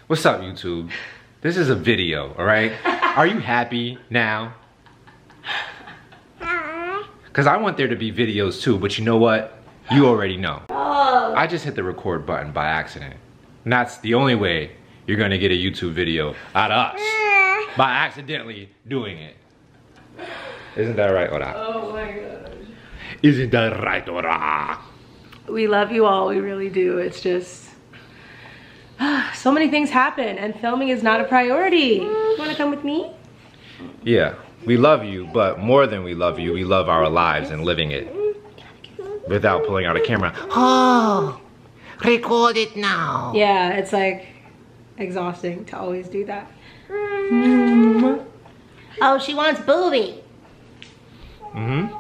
What's up, YouTube? This is a video, alright? Are you happy now? Because I want there to be videos too, but you know what? You already know. Oh. I just hit the record button by accident. And that's the only way you're gonna get a YouTube video out of us. By accidentally doing it. Isn't that right, Ora? Oh my gosh. Isn't that right, Ora? We love you all, we really do. It's just, so many things happen and filming is not a priority. You wanna come with me? Yeah, we love you, but more than we love you, we love our lives and living it. Without pulling out a camera. Oh, record it now. Yeah, it's like exhausting to always do that. Oh, she wants booby.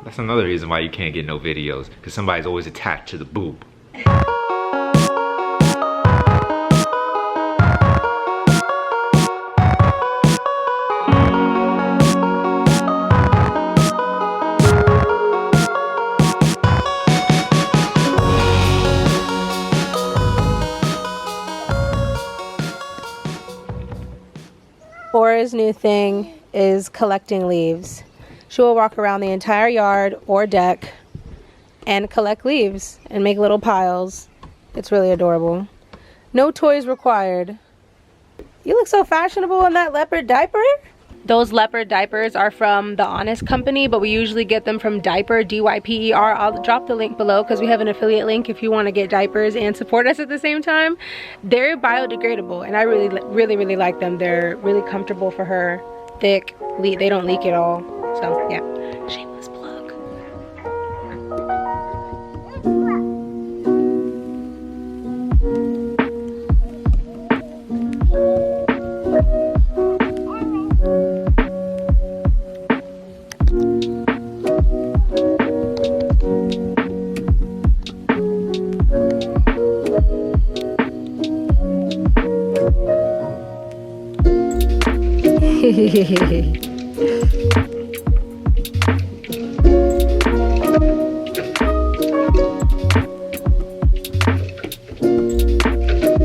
That's another reason why you can't get no videos, because somebody's always attached to the boob. Ora's new thing is collecting leaves. She will walk around the entire yard or deck and collect leaves and make little piles. It's really adorable. No toys required. You look so fashionable in that leopard diaper. Those leopard diapers are from the Honest Company, but we usually get them from Diaper, D-Y-P-E-R. I'll drop the link below because we have an affiliate link if you want to get diapers and support us at the same time. They're biodegradable and I really like them. They're really comfortable for her, thick, they don't leak at all. So yeah, shameless plug.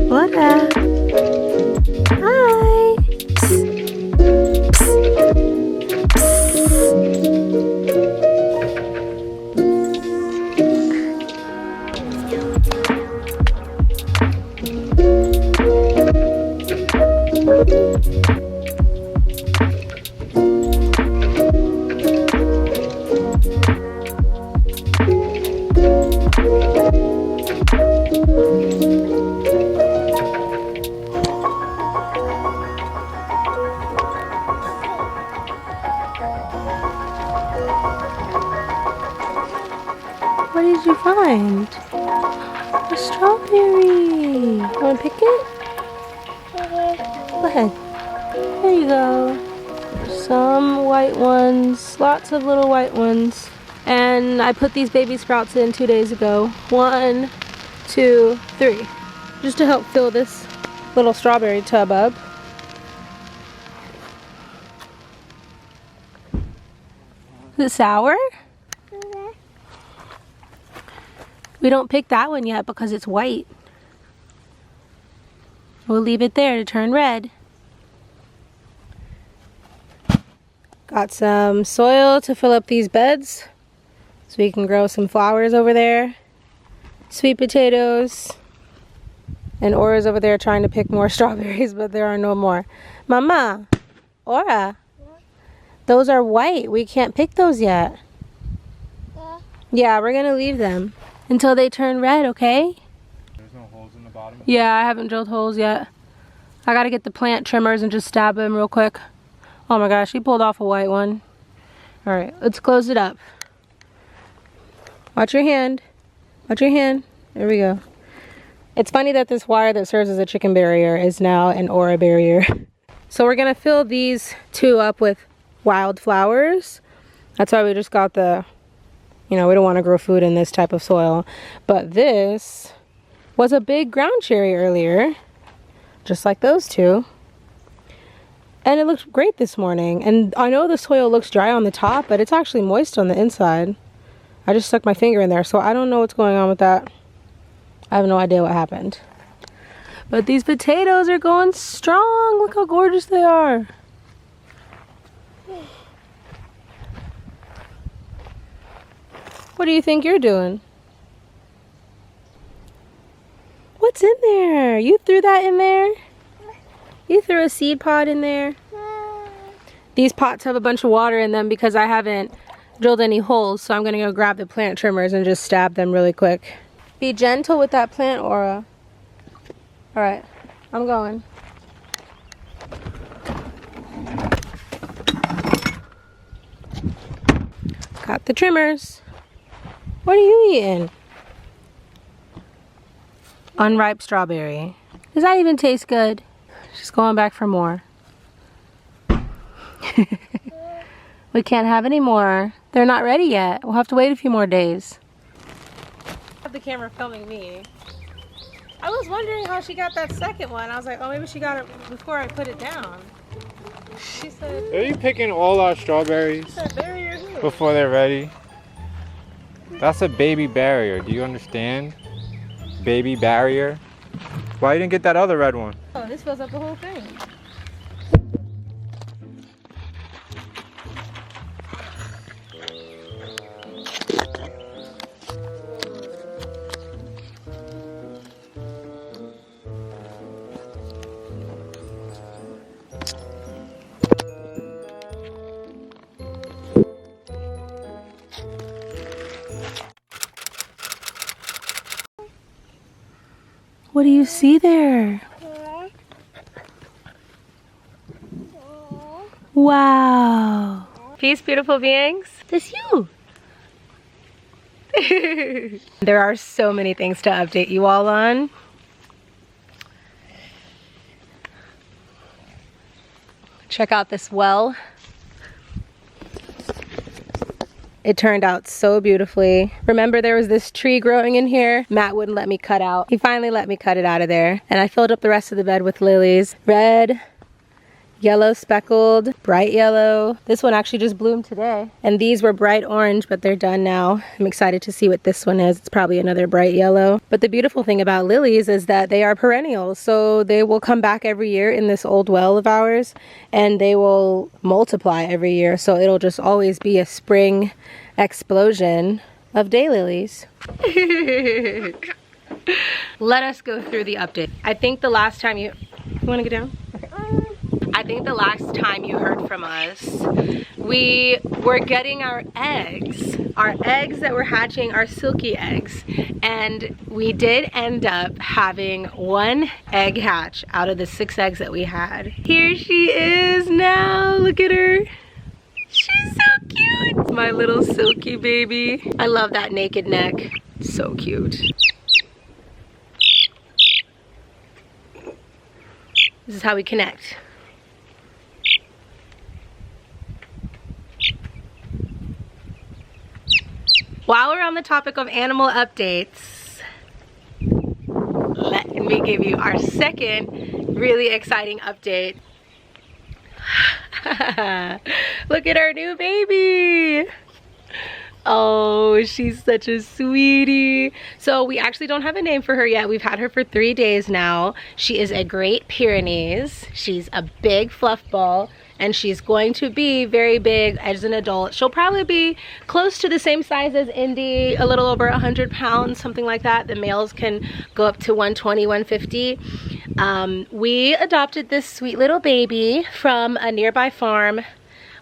What up? Hi. What did you find? A strawberry. You want to pick it? Go ahead. There you go. Some white ones. Lots of little white ones. And I put these baby sprouts in 2 days ago. 1, 2, 3. Just to help fill this little strawberry tub up. Is it sour? We don't pick that one yet because it's white. We'll leave it there to turn red. Got some soil to fill up these beds so we can grow some flowers over there. Sweet potatoes. And Ora's over there trying to pick more strawberries, but there are no more. Mama, Ora, those are white. We can't pick those yet. Yeah, we're gonna leave them until they turn red, okay? There's no holes in the bottom? Yeah, I haven't drilled holes yet. I gotta get the plant trimmers and just stab them real quick. Oh my gosh, he pulled off a white one. All right, let's close it up. Watch your hand. Watch your hand. There we go. It's funny that this wire that serves as a chicken barrier is now an Ora barrier. So we're gonna fill these two up with wildflowers. That's why we just got the, you know, we don't want to grow food in this type of soil. But this was a big ground cherry earlier, just like those two. And it looked great this morning. And I know the soil looks dry on the top, but it's actually moist on the inside. I just stuck my finger in there, so I don't know what's going on with that. I have no idea what happened. But these potatoes are going strong. Look how gorgeous they are. What do you think you're doing? What's in there? You threw that in there? You threw a seed pod in there? These pots have a bunch of water in them because I haven't drilled any holes, so I'm gonna go grab the plant trimmers and just stab them really quick. Be gentle with that plant, Aura. All right, I'm going. Got the trimmers. What are you eating? Unripe strawberry. Does that even taste good? She's going back for more. We can't have any more. They're not ready yet. We'll have to wait a few more days. I have the camera filming me. I was wondering how she got that second one. I was like, oh, maybe she got it before I put it down. She said, Are you picking all our strawberries before they're ready? That's a baby barrier. Do you understand? Baby barrier. Why you didn't get that other red one? Oh, this fills up the whole thing. What do you see there? Wow. Peace, beautiful beings. That's you. There are so many things to update you all on. Check out this well. It turned out so beautifully. Remember there was this tree growing in here? Matt wouldn't let me cut out. He finally let me cut it out of there. And I filled up the rest of the bed with lilies. Red, yellow speckled, bright yellow. This one actually just bloomed today. And these were bright orange, but they're done now. I'm excited to see what this one is. It's probably another bright yellow. But the beautiful thing about lilies is that they are perennials. So they will come back every year in this old well of ours, and they will multiply every year. So it'll just always be a spring explosion of daylilies. Let us go through the update. I think the last time you want to get down? Okay. I think the last time you heard from us, we were getting our eggs that were hatching, our silky eggs, and we did end up having one egg hatch out of the 6 eggs that we had. Here she is now. Look at her. She's so cute. My little silky baby. I love that naked neck. So cute. This is how we connect. While we're on the topic of animal updates, let me give you our second really exciting update. Look at our new baby. Oh, she's such a sweetie. So we actually don't have a name for her yet. We've had her for 3 days now. She is a Great Pyrenees. She's a big fluff ball, and she's going to be very big as an adult. She'll probably be close to the same size as Indy, a little over 100 pounds, something like that. The males can go up to 120, 150. We adopted this sweet little baby from a nearby farm.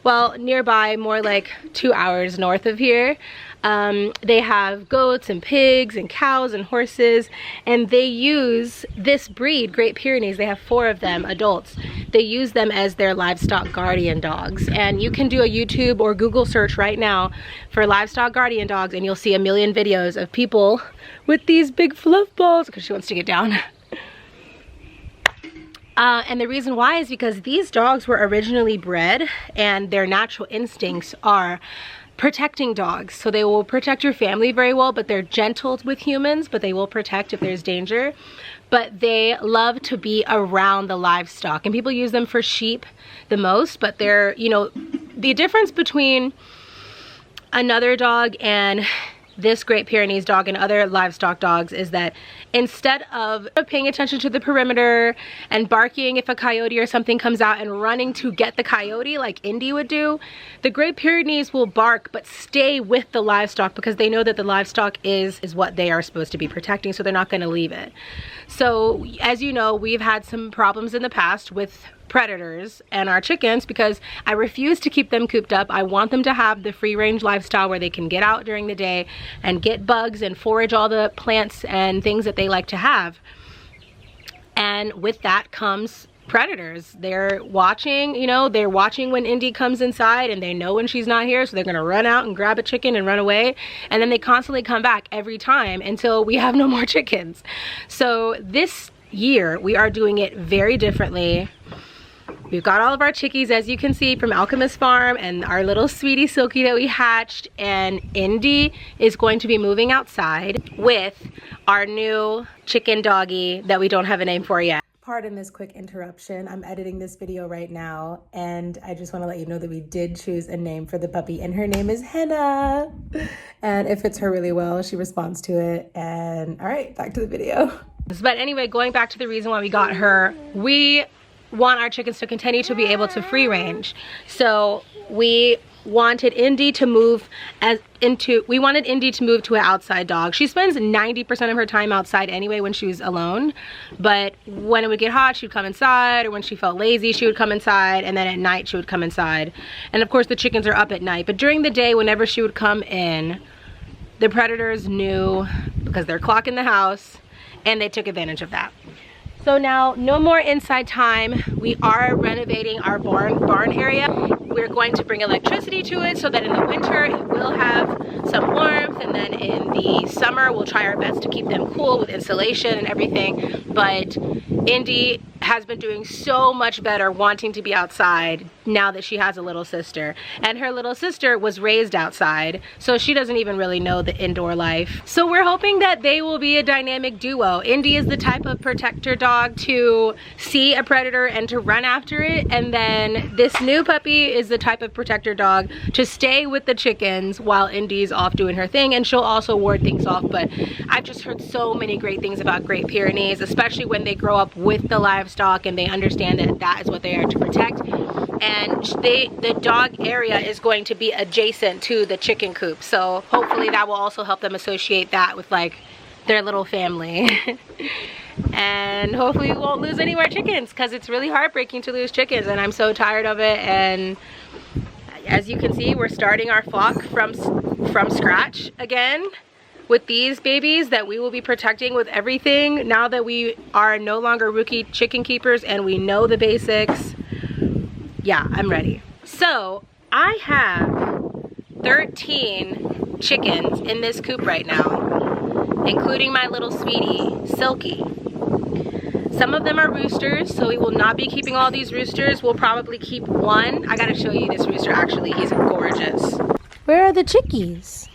Well, nearby, more like 2 hours north of here. They have goats and pigs and cows and horses, and they use this breed, Great Pyrenees. They have 4 of them, adults. They use them as their livestock guardian dogs. And you can do a YouTube or Google search right now for livestock guardian dogs, and you'll see a million videos of people with these big fluff balls, because she wants to get down. And the reason why is because these dogs were originally bred, and their natural instincts are protecting dogs. So they will protect your family very well, but they're gentle with humans, but they will protect if there's danger. But they love to be around the livestock, and people use them for sheep the most, but they're, you know, the difference between another dog and this Great Pyrenees dog and other livestock dogs is that instead of paying attention to the perimeter and barking if a coyote or something comes out and running to get the coyote like Indy would do, the Great Pyrenees will bark but stay with the livestock because they know that the livestock is what they are supposed to be protecting, so they're not going to leave it. So as you know, we've had some problems in the past with predators and our chickens because I refuse to keep them cooped up. I want them to have the free range lifestyle where they can get out during the day and get bugs and forage all the plants and things that they like to have. And with that comes predators. They're watching, you know, they're watching when Indy comes inside and they know when she's not here, so they're gonna run out and grab a chicken and run away, and then they constantly come back every time until we have no more chickens. So this year we are doing it very differently. We've got all of our chickies, as you can see, from Alchemist Farm, and our little sweetie Silky that we hatched, and Indy is going to be moving outside with our new chicken doggy that we don't have a name for yet. Pardon this quick interruption. I'm editing this video right now, and I just want to let you know that we did choose a name for the puppy, and her name is Henna. And it fits her really well. She responds to it. And all right, back to the video. But anyway, going back to the reason why we got her, we want our chickens to continue to be able to free range. So we wanted Indy to move to an outside dog. She spends 90% of her time outside anyway when she was alone, but when it would get hot, she'd come inside, or when she felt lazy, she would come inside, and then at night she would come inside. And of course the chickens are up at night, but during the day, whenever she would come in, the predators knew because they're clocking the house, and they took advantage of that. So now, no more inside time. We are renovating our barn area. We're going to bring electricity to it so that in the winter it will have some warmth, and then in the summer we'll try our best to keep them cool with insulation and everything. But Indy has been doing so much better wanting to be outside now that she has a little sister. And her little sister was raised outside, so she doesn't even really know the indoor life. So we're hoping that they will be a dynamic duo. Indy is the type of protector dog to see a predator and to run after it, and then this new puppy is the type of protector dog to stay with the chickens while Indy's off doing her thing, and she'll also ward things off. But I've just heard so many great things about Great Pyrenees, especially when they grow up with the livestock and they understand that that is what they are to protect. And the dog area is going to be adjacent to the chicken coop, so hopefully that will also help them associate that with like their little family. And hopefully we won't lose any more chickens, because it's really heartbreaking to lose chickens, and I'm so tired of it. And as you can see, we're starting our flock from scratch again with these babies that we will be protecting with everything now that we are no longer rookie chicken keepers and we know the basics. Yeah, I'm ready. So I have 13 chickens in this coop right now, including my little sweetie, Silky. Some of them are roosters, so we will not be keeping all these roosters. We'll probably keep one. I gotta show you this rooster, actually. He's gorgeous. Where are the chickies?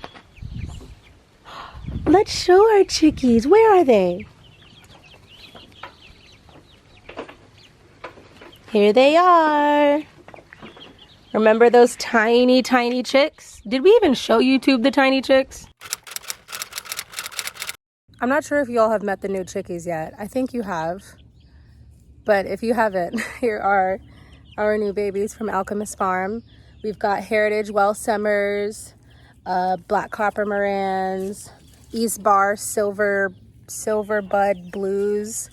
Let's show our chickies. Where are they? Here they are. Remember those tiny, tiny chicks? Did we even show YouTube the tiny chicks? I'm not sure if you all have met the new chickies yet. I think you have. But if you haven't, here are our new babies from Alchemist Farm. We've got Heritage Welsh Summers, Black Copper Morans, East Bar Silver Bud Blues.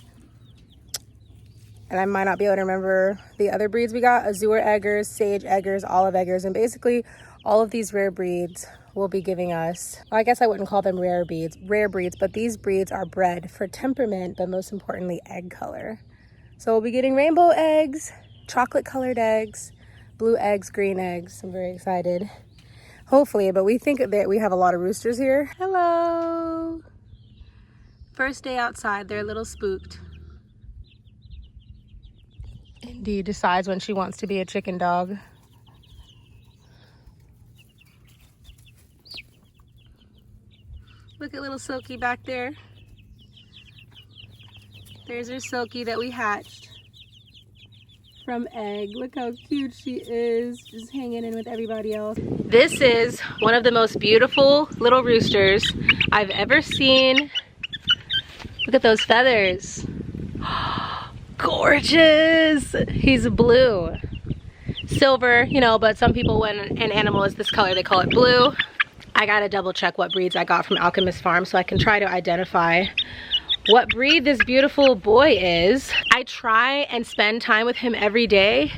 And I might not be able to remember the other breeds we got. Azure Eggers, Sage Eggers, Olive Eggers, and basically all of these rare breeds will be giving us, well, I guess I wouldn't call them rare breeds, but these breeds are bred for temperament, but most importantly, egg color. So we'll be getting rainbow eggs, chocolate colored eggs, blue eggs, green eggs. I'm very excited. Hopefully, but we think that we have a lot of roosters here. Hello. First day outside, they're a little spooked. Indy decides when she wants to be a chicken dog. Look at little Silky back there. There's our Silky that we hatched. from egg. Look how cute she is, just hanging in with everybody else. This is one of the most beautiful little roosters I've ever seen. Look at those feathers. Gorgeous. He's blue. Silver, you know, but some people, when an animal is this color, they call it blue. I gotta double check what breeds I got from Alchemist Farm so I can try to identify what breed this beautiful boy is. I try and spend time with him every day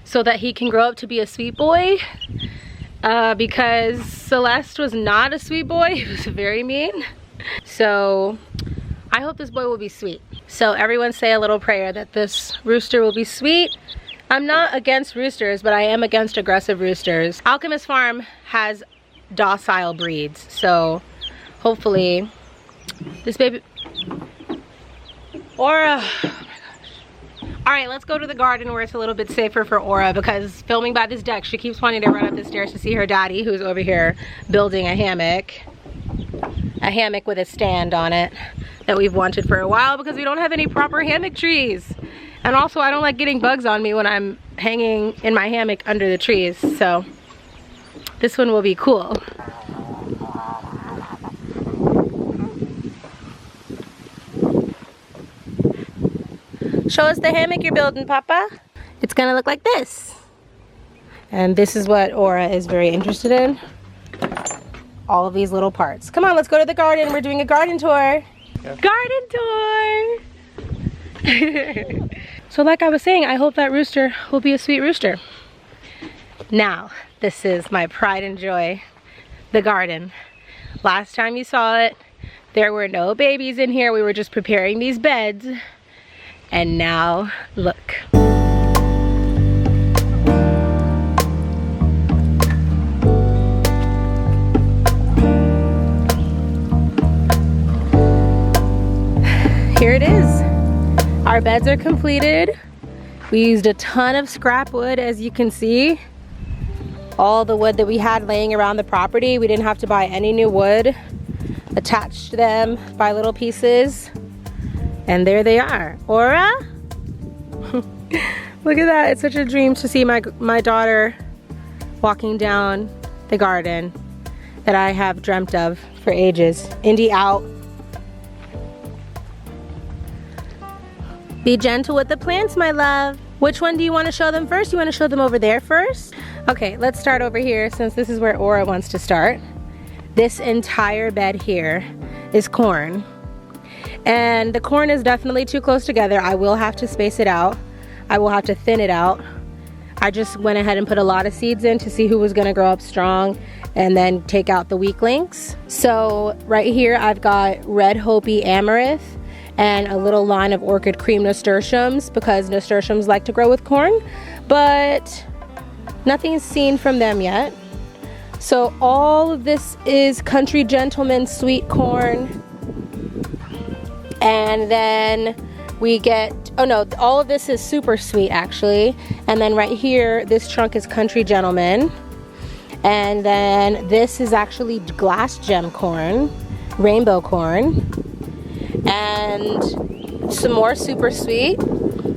so that he can grow up to be a sweet boy, because Celeste was not a sweet boy. He was very mean. So I hope this boy will be sweet. So everyone say a little prayer that this rooster will be sweet. I'm not against roosters, but I am against aggressive roosters. Alchemist Farm has docile breeds, so hopefully this baby... Aura! Oh my gosh. Alright, let's go to the garden where it's a little bit safer for Aura, because filming by this deck, she keeps wanting to run up the stairs to see her daddy, who's over here building a hammock. A hammock with a stand on it that we've wanted for a while because we don't have any proper hammock trees. And also I don't like getting bugs on me when I'm hanging in my hammock under the trees, so this one will be cool. Show us the hammock you're building, Papa. It's gonna look like this. And this is what Aura is very interested in. All of these little parts. Come on, let's go to the garden. We're doing a garden tour. Yeah. Garden tour! So like I was saying, I hope that rooster will be a sweet rooster. Now, this is my pride and joy, the garden. Last time you saw it, there were no babies in here. We were just preparing these beds. And now, look. Here it is. Our beds are completed. We used a ton of scrap wood, as you can see. All the wood that we had laying around the property, we didn't have to buy any new wood. Attached them by little pieces. And there they are. Aura? Look at that. It's such a dream to see my daughter walking down the garden that I have dreamt of for ages. Indy out. Be gentle with the plants, my love. Which one do you want to show them first? You want to show them over there first? Okay, let's start over here since this is where Aura wants to start. This entire bed here is corn. And the corn is definitely too close together. I will have to space it out. I will have to thin it out. I just went ahead and put a lot of seeds in to see who was gonna grow up strong and then take out the weak links. So right here I've got red Hopi amaranth and a little line of orchid cream nasturtiums because nasturtiums like to grow with corn, but nothing's seen from them yet. So all of this is Country Gentleman sweet corn. And then we get, oh no, all of this is super sweet actually. And then right here, this trunk is Country Gentleman. And then this is actually glass gem corn, rainbow corn. And some more super sweet,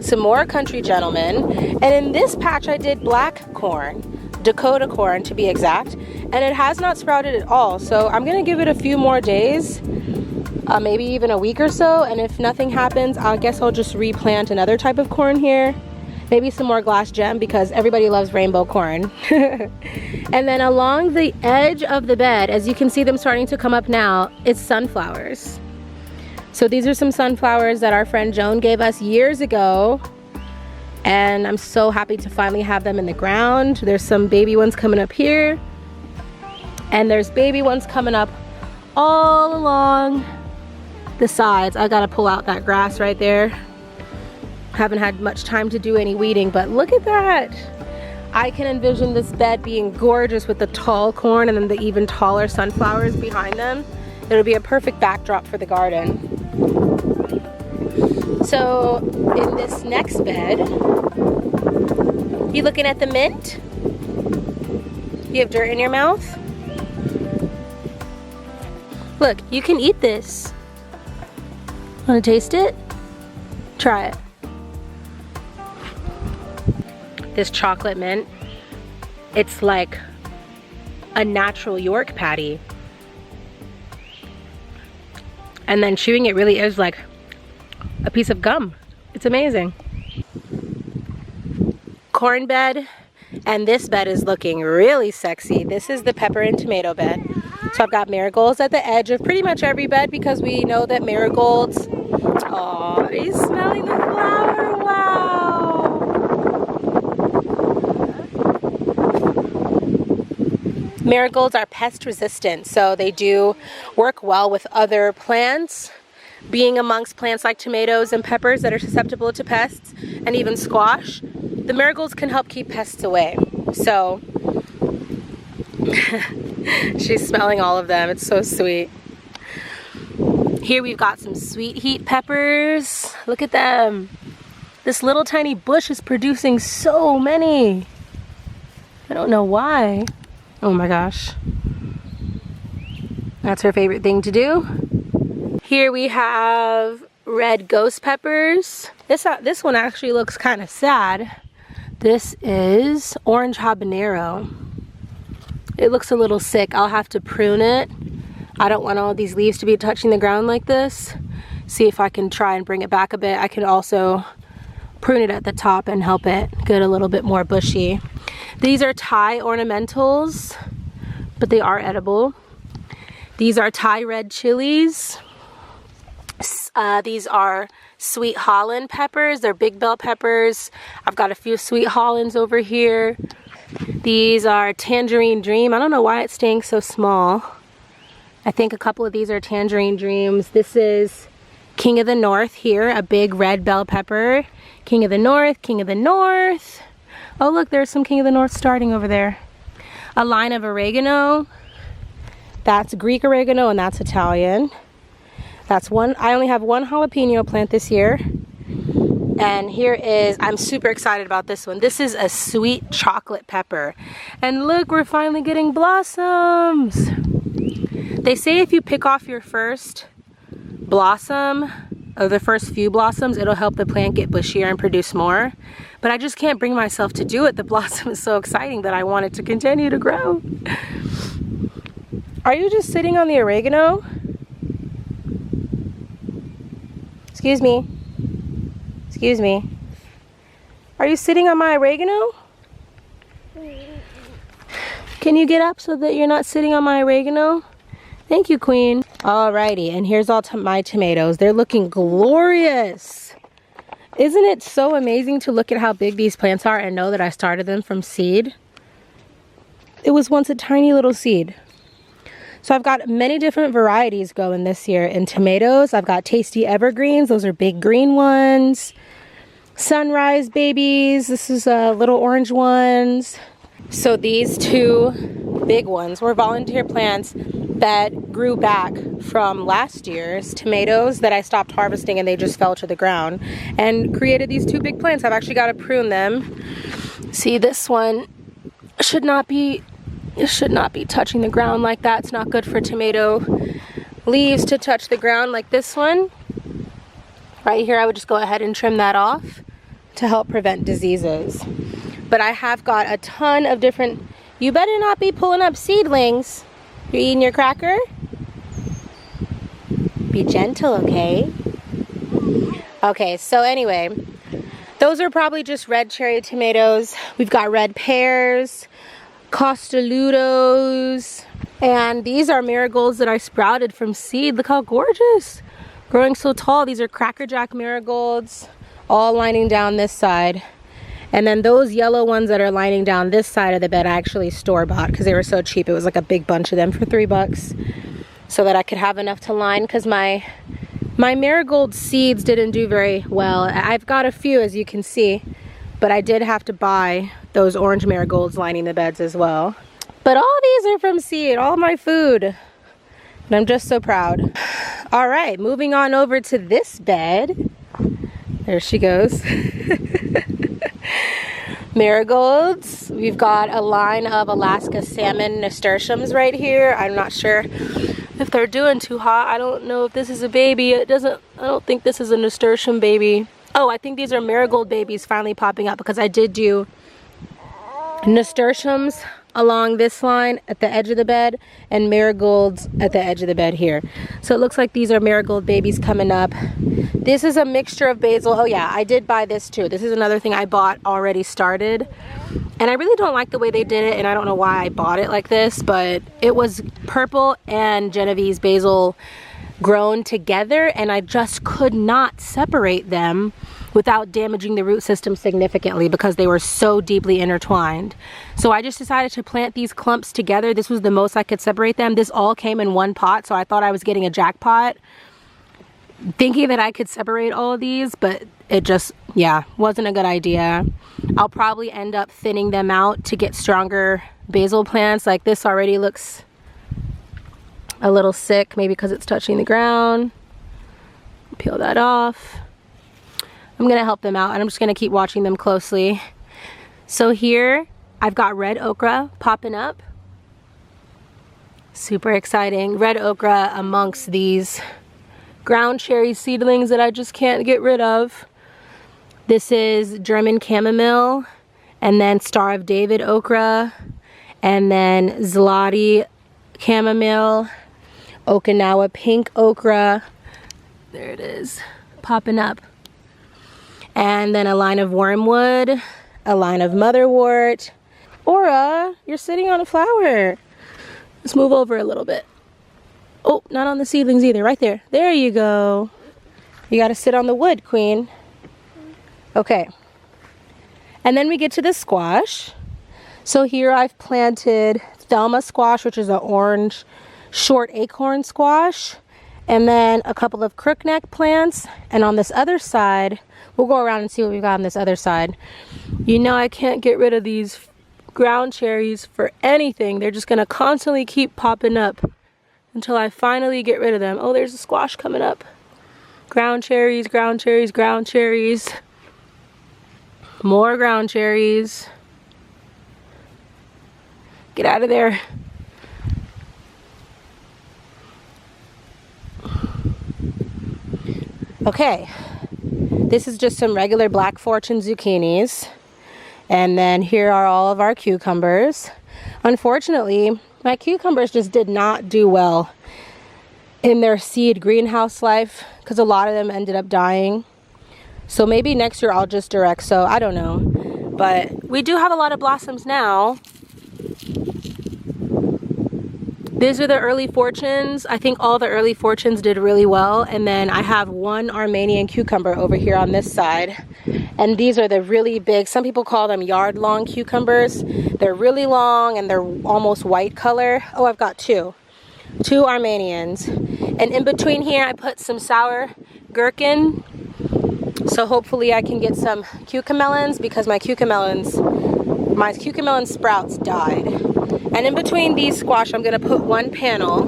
some more Country Gentleman. And in this patch I did black corn, Dakota corn to be exact. And it has not sprouted at all. So I'm gonna give it a few more days. Maybe even a week or so, and if nothing happens, I guess I'll just replant another type of corn here. Maybe some more glass gem because everybody loves rainbow corn. And then along the edge of the bed, as you can see them starting to come up now, it's sunflowers. So these are some sunflowers that our friend Joan gave us years ago, and I'm so happy to finally have them in the ground. There's some baby ones coming up here, and there's baby ones coming up all along the sides. I gotta pull out that grass right there. Haven't had much time to do any weeding, but look at that. I can envision this bed being gorgeous with the tall corn and then the even taller sunflowers behind them. It'll be a perfect backdrop for the garden. So in this next bed, you looking at the mint? You have dirt in your mouth? Look, you can eat this. Want to taste it? Try it. this chocolate mint. It's like a natural York patty. And then chewing it really is like a piece of gum. It's amazing. Corn bed, and this bed is looking really sexy. This is the pepper and tomato bed. So I've got marigolds at the edge of pretty much every bed because we know that marigolds, oh, he's smelling the flower, wow. Marigolds are pest resistant, so they do work well with other plants. Being amongst plants like tomatoes and peppers that are susceptible to pests, and even squash, the marigolds can help keep pests away. So she's smelling all of them. It's so sweet. Here we've got some sweet heat peppers. Look at them. This little tiny bush is producing so many. I don't know why. Oh my gosh. That's her favorite thing to do. Here we have red ghost peppers. This one actually looks kind of sad. This is orange habanero. It looks a little sick. I'll have to prune it. I don't want all these leaves to be touching the ground like this. See if I can try and bring it back a bit. I can also prune it at the top and help it get a little bit more bushy. These are Thai ornamentals, but they are edible. These are Thai red chilies. These are sweet Holland peppers. They're big bell peppers. I've got a few sweet Hollands over here. These are Tangerine Dream. I don't know why it's staying so small. I think a couple of these are Tangerine Dreams. This is King of the North here, a big red bell pepper. King of the North, King of the North. Oh look, there's some King of the North starting over there. A line of oregano. That's Greek oregano and that's Italian. That's one. I only have one jalapeno plant this year. And here is, I'm super excited about this one. This is a sweet chocolate pepper. And look, we're finally getting blossoms. They say if you pick off your first blossom, or the first few blossoms, it'll help the plant get bushier and produce more. But I just can't bring myself to do it. The blossom is so exciting that I want it to continue to grow. Are you just sitting on the oregano? Excuse me. Excuse me. Are you sitting on my oregano? Can you get up so that you're not sitting on my oregano? Thank you, Queen. Alrighty, and here's all my tomatoes. They're looking glorious. Isn't it so amazing to look at how big these plants are and know that I started them from seed? It was once a tiny little seed. So I've got many different varieties going this year in tomatoes. I've got Tasty Evergreens. Those are big green ones. Sunrise babies. This is little orange ones. So these two big ones were volunteer plants that grew back from last year's tomatoes that I stopped harvesting and they just fell to the ground and created these two big plants. I've actually got to prune them. See, this one should not be touching the ground like that. It's not good for tomato leaves to touch the ground like this one. Right here, I would just go ahead and trim that off to help prevent diseases. But I have got a ton of different, you better not be pulling up seedlings. You're eating your cracker? Be gentle, okay? Okay, so anyway, those are probably just red cherry tomatoes. We've got red pears, Costaludos, and these are marigolds that I sprouted from seed. Look how gorgeous. Growing so tall. These are Cracker Jack marigolds, all lining down this side. And then those yellow ones that are lining down this side of the bed I actually store-bought because they were so cheap. It was like a big bunch of them for $3 so that I could have enough to line because my marigold seeds didn't do very well. I've got a few, as you can see, but I did have to buy those orange marigolds lining the beds as well. But all these are from seed, all my food. And I'm just so proud. All right, moving on over to this bed. There she goes. Marigolds. We've got a line of Alaska salmon nasturtiums right here. I'm not sure if they're doing too hot. I don't know if this is a baby. I don't think this is a nasturtium baby. Oh, I think these are marigold babies finally popping up because I did do nasturtiums along this line at the edge of the bed, and marigolds at the edge of the bed here. So it looks like these are marigold babies coming up. This is a mixture of basil. Oh yeah, I did buy this too. This is another thing I bought already started. And I really don't like the way they did it, and I don't know why I bought it like this, but it was purple and Genovese basil grown together, and I just could not separate them without damaging the root system significantly because they were so deeply intertwined. So I just decided to plant these clumps together. This was the most I could separate them. This all came in one pot, so I thought I was getting a jackpot, thinking that I could separate all of these, but it just, yeah, wasn't a good idea. I'll probably end up thinning them out to get stronger basil plants. Like this already looks a little sick, maybe because it's touching the ground. Peel that off. I'm gonna help them out, and I'm just gonna keep watching them closely. So here I've got red okra popping up. Super exciting. Red okra amongst these ground cherry seedlings that I just can't get rid of. This is German chamomile, and then Star of David okra, and then Zlati chamomile, Okinawa pink okra. There it is, popping up. And then a line of wormwood, a line of motherwort. Aura, you're sitting on a flower. Let's move over a little bit. Oh, not on the seedlings either, right there. There you go. You gotta sit on the wood, queen. Okay. And then we get to the squash. So here I've planted Thelma squash, which is an orange short acorn squash. And then a couple of crookneck plants. And on this other side, we'll go around and see what we've got on this other side. You know I can't get rid of these ground cherries for anything. They're just gonna constantly keep popping up until I finally get rid of them. Oh, there's a squash coming up. Ground cherries, ground cherries, ground cherries. More ground cherries. Get out of there. Okay, this is just some regular Black Fortune zucchinis. And then here are all of our cucumbers. Unfortunately, my cucumbers just did not do well in their seed greenhouse life because a lot of them ended up dying. So maybe next year I'll just direct sow, I don't know. But we do have a lot of blossoms now. These are the early fortunes. I think all the early fortunes did really well. And then I have one Armenian cucumber over here on this side. And these are the really big, some people call them yard long cucumbers. They're really long and they're almost white color. Oh, I've got two Armenians. And in between here, I put some sour gherkin. So hopefully I can get some cucamelons because my cucamelon sprouts died. And in between these squash, I'm gonna put one panel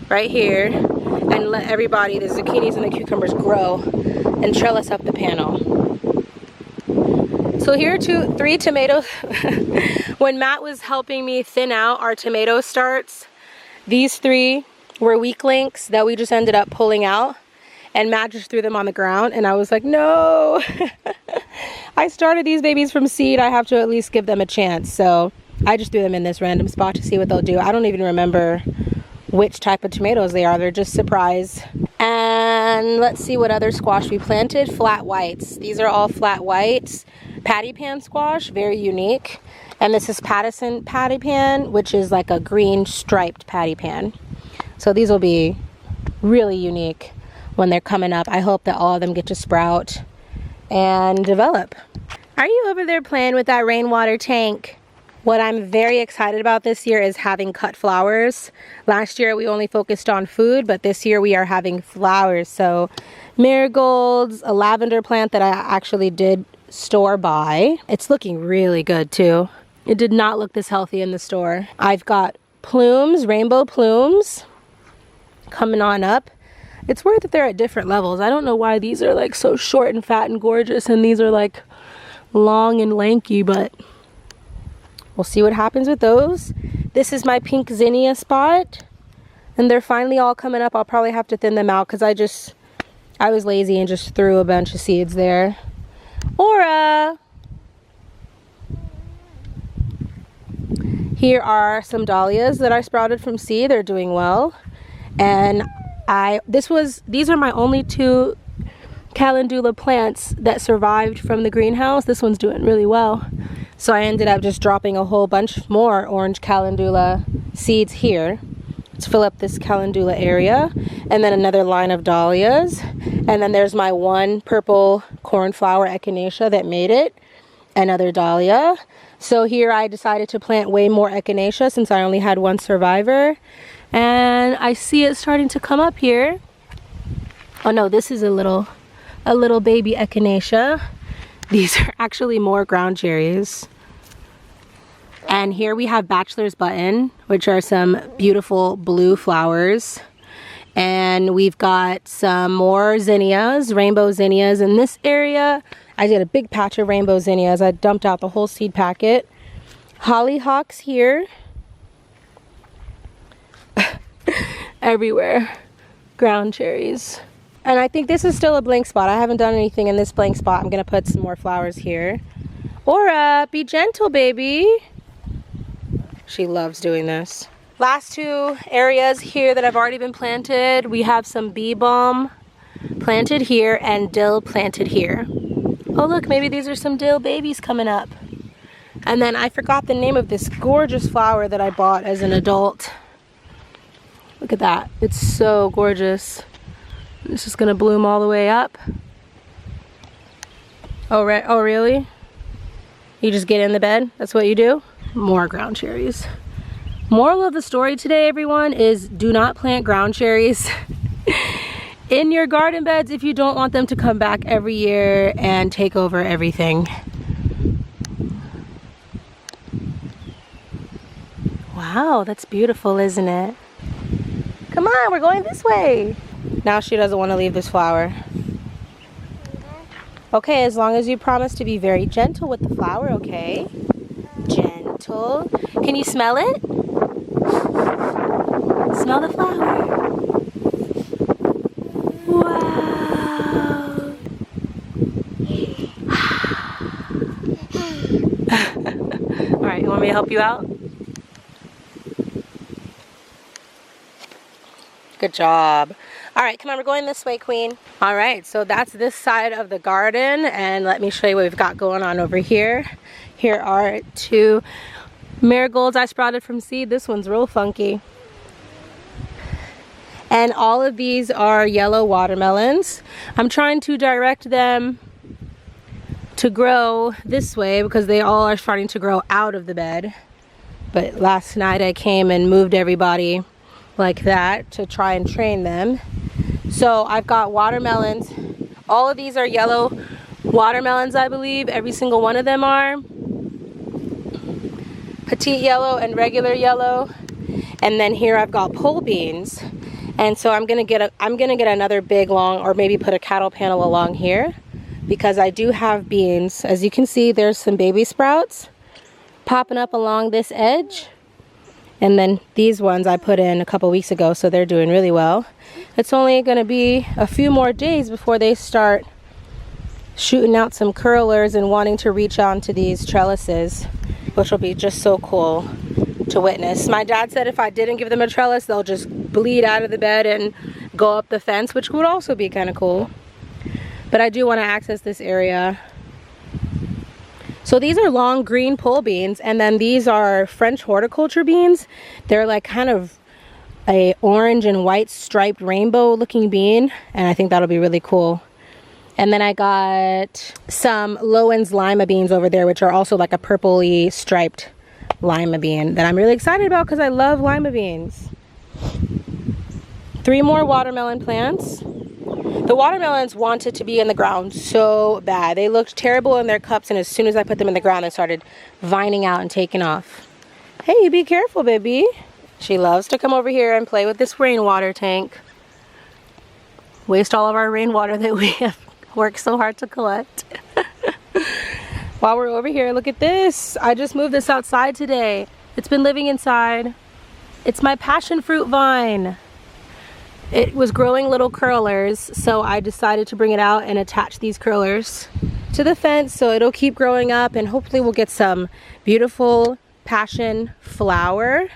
right here and let everybody, the zucchinis and the cucumbers, grow and trellis up the panel. So here are three tomatoes. When Matt was helping me thin out our tomato starts, these three were weak links that we just ended up pulling out, and Matt just threw them on the ground, and I was like, no. I started these babies from seed. I have to at least give them a chance. So I just threw them in this random spot to see what they'll do. I don't even remember which type of tomatoes they are. They're just surprise. And let's see what other squash we planted. Flat whites. These are all flat whites. Patty pan squash, very unique. And this is Pattison patty pan, which is like a green striped patty pan. So these will be really unique when they're coming up. I hope that all of them get to sprout and develop. Are you over there playing with that rainwater tank? What I'm very excited about this year is having cut flowers. Last year we only focused on food, but this year we are having flowers. So marigolds, a lavender plant that I actually did store buy. It's looking really good too. It did not look this healthy in the store. I've got plumes, rainbow plumes coming on up. It's weird that they're at different levels. I don't know why these are like so short and fat and gorgeous and these are like long and lanky, but we'll see what happens with those. This is my pink zinnia spot and they're finally all coming up. I'll probably have to thin them out because I was lazy and just threw a bunch of seeds there. Aura! Here are some dahlias that I sprouted from seed. They're doing well. And these are my only 2 calendula plants that survived from the greenhouse. This one's doing really well. So I ended up just dropping a whole bunch more orange calendula seeds here to fill up this calendula area. And then another line of dahlias. And then there's my one purple cornflower echinacea that made it. Another dahlia. So here I decided to plant way more echinacea since I only had one survivor. And I see it starting to come up here. Oh no, this is a little baby echinacea. These are actually more ground cherries. And here we have bachelor's button, which are some beautiful blue flowers. And we've got some more zinnias, rainbow zinnias in this area. I did a big patch of rainbow zinnias. I dumped out the whole seed packet. Hollyhocks here. Everywhere. Ground cherries. And I think this is still a blank spot. I haven't done anything in this blank spot. I'm going to put some more flowers here. Aura, be gentle, baby. She loves doing this. Last 2 areas here that have already been planted. We have some bee balm planted here and dill planted here. Oh look, maybe these are some dill babies coming up. And then I forgot the name of this gorgeous flower that I bought as an adult. Look at that. It's so gorgeous. It's just gonna bloom all the way up. Oh, really? You just get in the bed? That's what you do? More ground cherries. Moral of the story today, everyone, is do not plant ground cherries in your garden beds if you don't want them to come back every year and take over everything. Wow, that's beautiful, isn't it? Come on, we're going this way. Now she doesn't want to leave this flower. Okay, as long as you promise to be very gentle with the flower, okay? Gentle. Can you smell it? Smell the flower. Wow. All right, you want me to help you out? Good job. All right, come on, we're going this way, Queen. All right, so that's this side of the garden, and let me show you what we've got going on over here. Here are 2 marigolds I sprouted from seed. This one's real funky. And all of these are yellow watermelons. I'm trying to direct them to grow this way because they all are starting to grow out of the bed. But last night I came and moved everybody like that to try and train them. So I've got watermelons. All of these are yellow watermelons, I believe. Every single one of them are. Petite yellow and regular yellow. And then here I've got pole beans. And so I'm gonna get another big long, or maybe put a cattle panel along here because I do have beans. As you can see, there's some baby sprouts popping up along this edge. And then these ones I put in a couple weeks ago, so they're doing really well. It's only gonna be a few more days before they start shooting out some curlers and wanting to reach onto these trellises, which will be just so cool to witness. My dad said if I didn't give them a trellis, they'll just bleed out of the bed and go up the fence, which would also be kind of cool. But I do want to access this area. So these are long green pole beans, and then these are French horticulture beans. They're like kind of a orange and white striped rainbow looking bean, and I think that'll be really cool. And then I got some Lowen's lima beans over there, which are also like a purpley striped lima bean that I'm really excited about because I love lima beans. 3 more watermelon plants. The watermelons wanted to be in the ground so bad. They looked terrible in their cups, and as soon as I put them in the ground, they started vining out and taking off. Hey, be careful, baby. She loves to come over here and play with this rainwater tank. Waste all of our rainwater that we have worked so hard to collect. While we're over here, look at this. I just moved this outside today. It's been living inside. It's my passion fruit vine. It was growing little curlers, so I decided to bring it out and attach these curlers to the fence so it'll keep growing up, and hopefully we'll get some beautiful passion flower,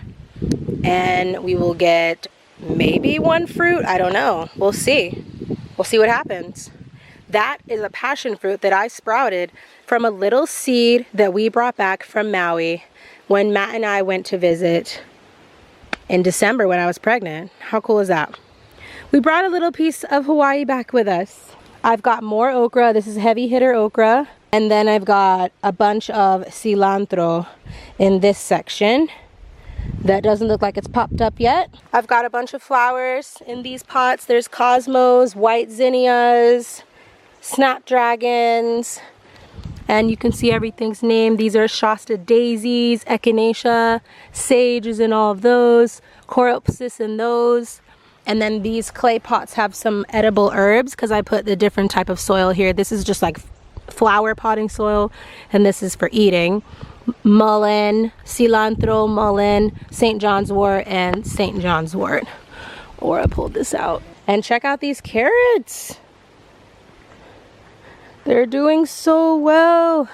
and we will get maybe one fruit. I don't know. We'll see. We'll see what happens. That is a passion fruit that I sprouted from a little seed that we brought back from Maui when Matt and I went to visit in December when I was pregnant. How cool is that? We brought a little piece of Hawaii back with us. I've got more okra. This is heavy hitter okra. And then I've got a bunch of cilantro in this section that doesn't look like it's popped up yet. I've got a bunch of flowers in these pots. There's cosmos, white zinnias, snapdragons, and you can see everything's named. These are Shasta daisies, echinacea, sage is in all of those, coreopsis in those. And then these clay pots have some edible herbs because I put the different type of soil here. This is just like flower potting soil, and this is for eating. Mullein, cilantro, mullein, St. John's wort, and St. John's wort. Or I pulled this out. And check out these carrots. They're doing so well.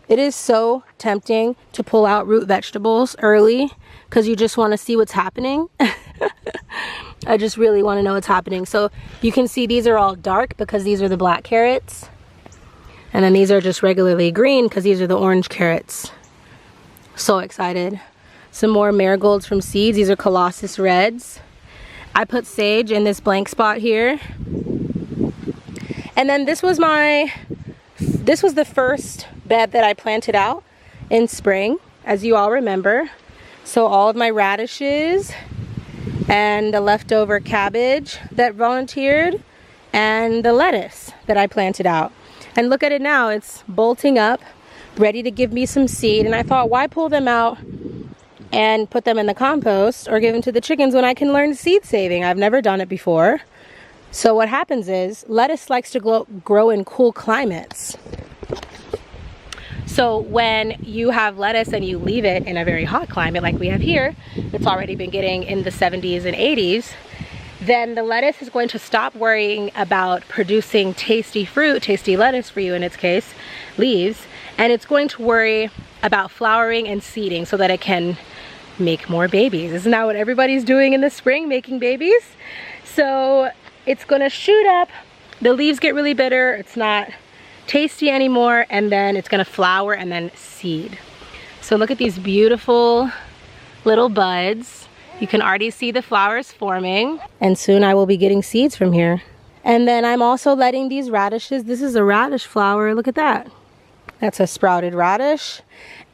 It is so tempting to pull out root vegetables early because you just want to see what's happening. I just really want to know what's happening. So you can see these are all dark because these are the black carrots. And then these are just regularly green because these are the orange carrots. So excited. Some more marigolds from seeds. These are Colossus Reds. I put sage in this blank spot here. And then this was the first bed that I planted out in spring, as you all remember. So all of my radishes and the leftover cabbage that volunteered and the lettuce that I planted out. And look at it now, it's bolting up, ready to give me some seed. And I thought, why pull them out and put them in the compost or give them to the chickens when I can learn seed saving? I've never done it before. So what happens is lettuce likes to grow in cool climates. So when you have lettuce and you leave it in a very hot climate like we have here, it's already been getting in the 70s and 80s, then the lettuce is going to stop worrying about producing tasty fruit, tasty lettuce for you in its case, leaves, and it's going to worry about flowering and seeding so that it can make more babies. Isn't that what everybody's doing in the spring, making babies? So it's gonna shoot up, the leaves get really bitter, it's not tasty anymore, and then it's gonna flower and then seed. So look at these beautiful little buds. You can already see the flowers forming, and soon I will be getting seeds from here. And then I'm also letting these radishes, this is a radish flower, look at that. That's a sprouted radish.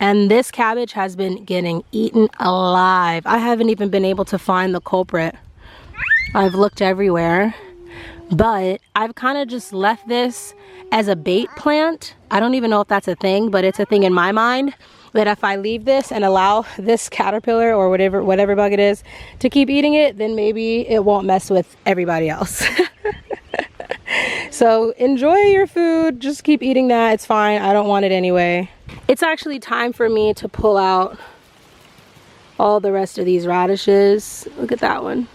And this cabbage has been getting eaten alive. I haven't even been able to find the culprit. I've looked everywhere, but I've kind of just left this as a bait plant. I don't even know if that's a thing, but it's a thing in my mind that if I leave this and allow this caterpillar or whatever bug it is to keep eating it, then maybe it won't mess with everybody else. So enjoy your food, just keep eating that, it's fine, I don't want it anyway. It's actually time for me to pull out all the rest of these radishes. Look at that one.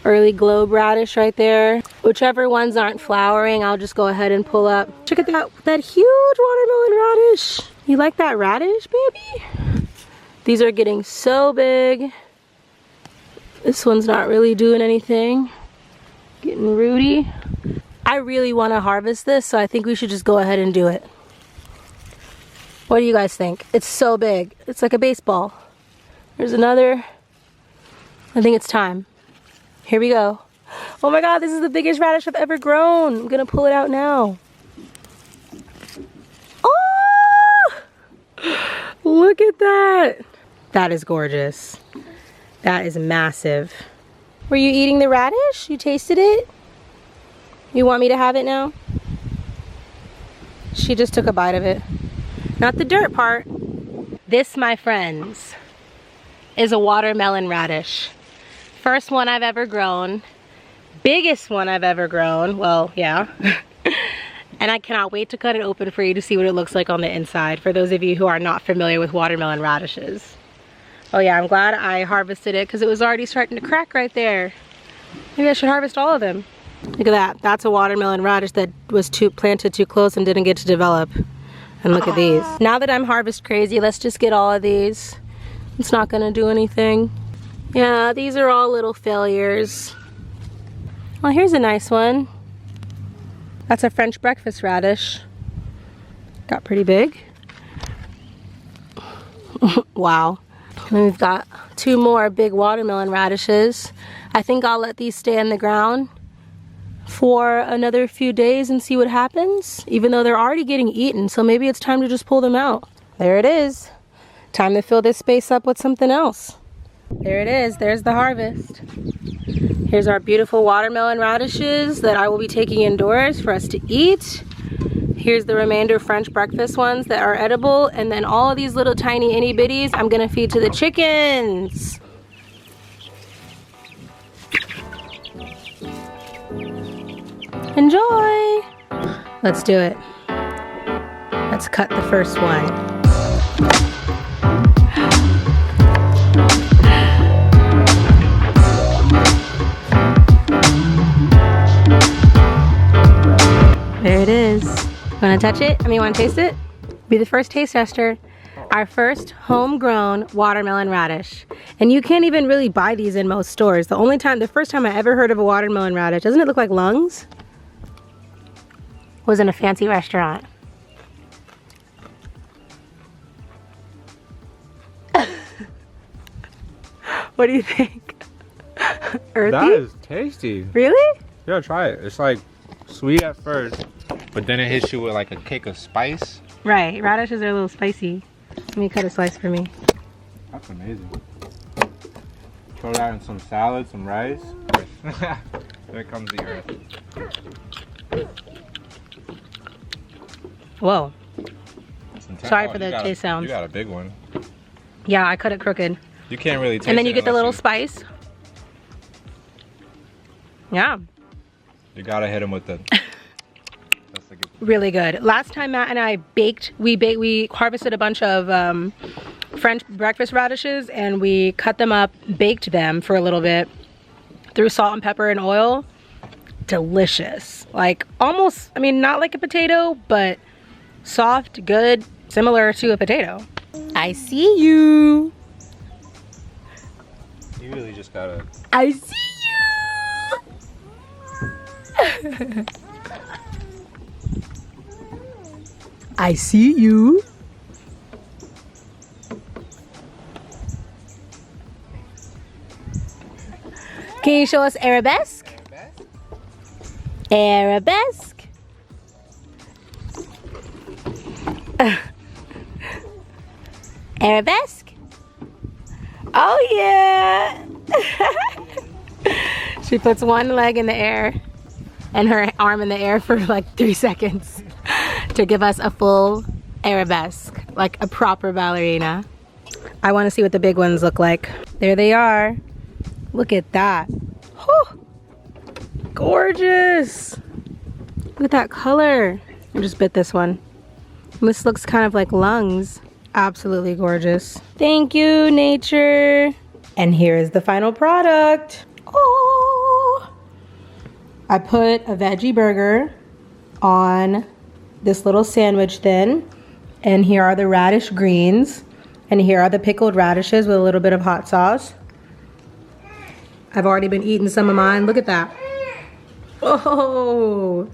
Early globe radish right there. Whichever ones aren't flowering, I'll just go ahead and pull up. Check at that huge watermelon radish. You like that radish, baby? These are getting so big. This one's not really doing anything. Getting rooty. I really want to harvest this, so I think we should just go ahead and do it. What do you guys think? It's so big. It's like a baseball. There's another. I think it's time. Here we go. Oh my God, this is the biggest radish I've ever grown. I'm gonna pull it out now. Oh! Look at that. That is gorgeous. That is massive. Were you eating the radish? You tasted it? You want me to have it now? She just took a bite of it. Not the dirt part. This, my friends, is a watermelon radish. First one I've ever grown. Biggest one I've ever grown. Well, yeah. And I cannot wait to cut it open for you to see what it looks like on the inside, for those of you who are not familiar with watermelon radishes. Oh yeah, I'm glad I harvested it because it was already starting to crack right there. Maybe I should harvest all of them. Look at that. That's a watermelon radish that was planted too close and didn't get to develop. And look at these. Now that I'm harvest crazy, let's just get all of these. It's not gonna do anything. Yeah, these are all little failures. Well, here's a nice one. That's a French breakfast radish. Got pretty big. Wow. And we've got 2 more big watermelon radishes. I think I'll let these stay in the ground for another few days and see what happens, even though they're already getting eaten, so maybe it's time to just pull them out. There it is. Time to fill this space up with something else. There it is. There's the harvest. Here's our beautiful watermelon radishes that I will be taking indoors for us to eat. Here's the remainder French breakfast ones that are edible, and then all of these little tiny itty bitties I'm gonna feed to the chickens. Enjoy! Let's do it. Let's cut the first one. There it is. Wanna touch it? Wanna taste it? Be the first taste tester. Our first homegrown watermelon radish. And you can't even really buy these in most stores. The first time I ever heard of a watermelon radish, doesn't it look like lungs? Was in a fancy restaurant. What do you think? Earthy? That is tasty. Really? Yeah, try it. It's like sweet at first, but then it hits you with like a kick of spice. Right, radishes are a little spicy. Let me cut a slice for me. That's amazing. Throw that in some salad, some rice. There comes the earth. Whoa. Sorry for you the taste sounds. You got a big one. Yeah, I cut it crooked. You can't really taste it. And then you get the little spice. Yeah. You gotta hit them with the... That's the good. Really good. Last time Matt and I we harvested a bunch of French breakfast radishes, and we cut them up, baked them for a little bit, threw salt and pepper and oil. Delicious. Like almost, not like a potato, but soft, good, similar to a potato. I see you. You really just gotta... I see you. I see you. Can you show us arabesque? Arabesque. Arabesque. Oh yeah. She puts one leg in the air and her arm in the air for like 3 seconds to give us a full arabesque, like a proper ballerina. I want to see what the big ones look like. There they are. Look at that. Whew. Gorgeous. Look at that color. I just bit this one. This looks kind of like lungs. Absolutely gorgeous. Thank you, nature. And here is the final product. Oh! I put a veggie burger on this little sandwich thin. And here are the radish greens. And here are the pickled radishes with a little bit of hot sauce. I've already been eating some of mine. Look at that. Oh,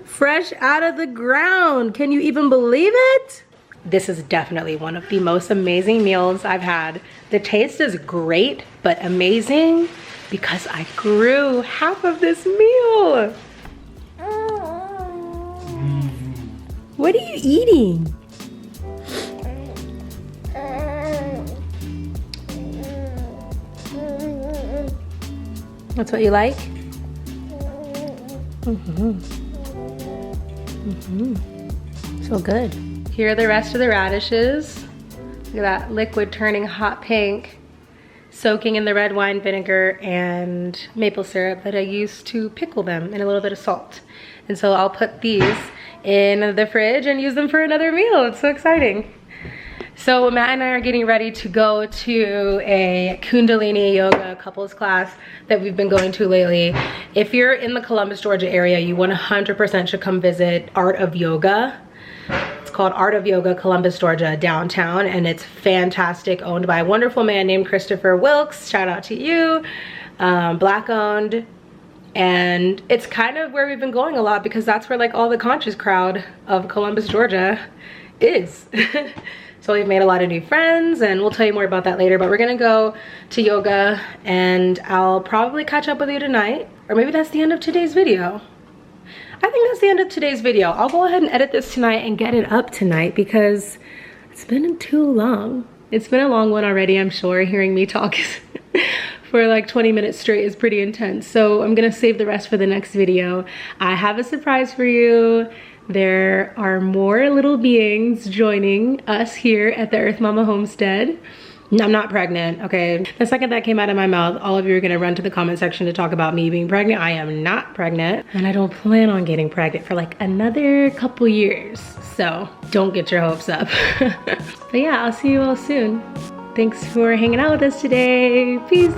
fresh out of the ground. Can you even believe it? This is definitely one of the most amazing meals I've had. The taste is great, but amazing because I grew half of this meal. What are you eating? That's what you like? So good. Here are the rest of the radishes. Look at that liquid turning hot pink, soaking in the red wine vinegar and maple syrup that I used to pickle them, and a little bit of salt. And so I'll put these in the fridge and use them for another meal. It's so exciting. So Matt and I are getting ready to go to a Kundalini yoga couples class that we've been going to lately. If you're in the Columbus, Georgia area, you 100% should come visit Art of Yoga. It's called Art of Yoga Columbus, Georgia, downtown, and it's fantastic, owned by a wonderful man named Christopher Wilkes. Shout out to you. Black owned. And it's kind of where we've been going a lot because that's where like all the conscious crowd of Columbus, Georgia is. So we've made a lot of new friends, and we'll tell you more about that later, but we're gonna go to yoga and I'll probably catch up with you tonight, or maybe that's the end of today's video. I think that's the end of today's video. I'll go ahead and edit this tonight and get it up tonight because it's been too long. It's been a long one already, I'm sure. Hearing me talk for like 20 minutes straight is pretty intense. So I'm gonna save the rest for the next video. I have a surprise for you. There are more little beings joining us here at the Earth Mama Homestead. I'm not pregnant, okay? The second that came out of my mouth, all of you are gonna run to the comment section to talk about me being pregnant. I am not pregnant, and I don't plan on getting pregnant for like another couple years. So don't get your hopes up. But yeah, I'll see you all soon. Thanks for hanging out with us today. Peace.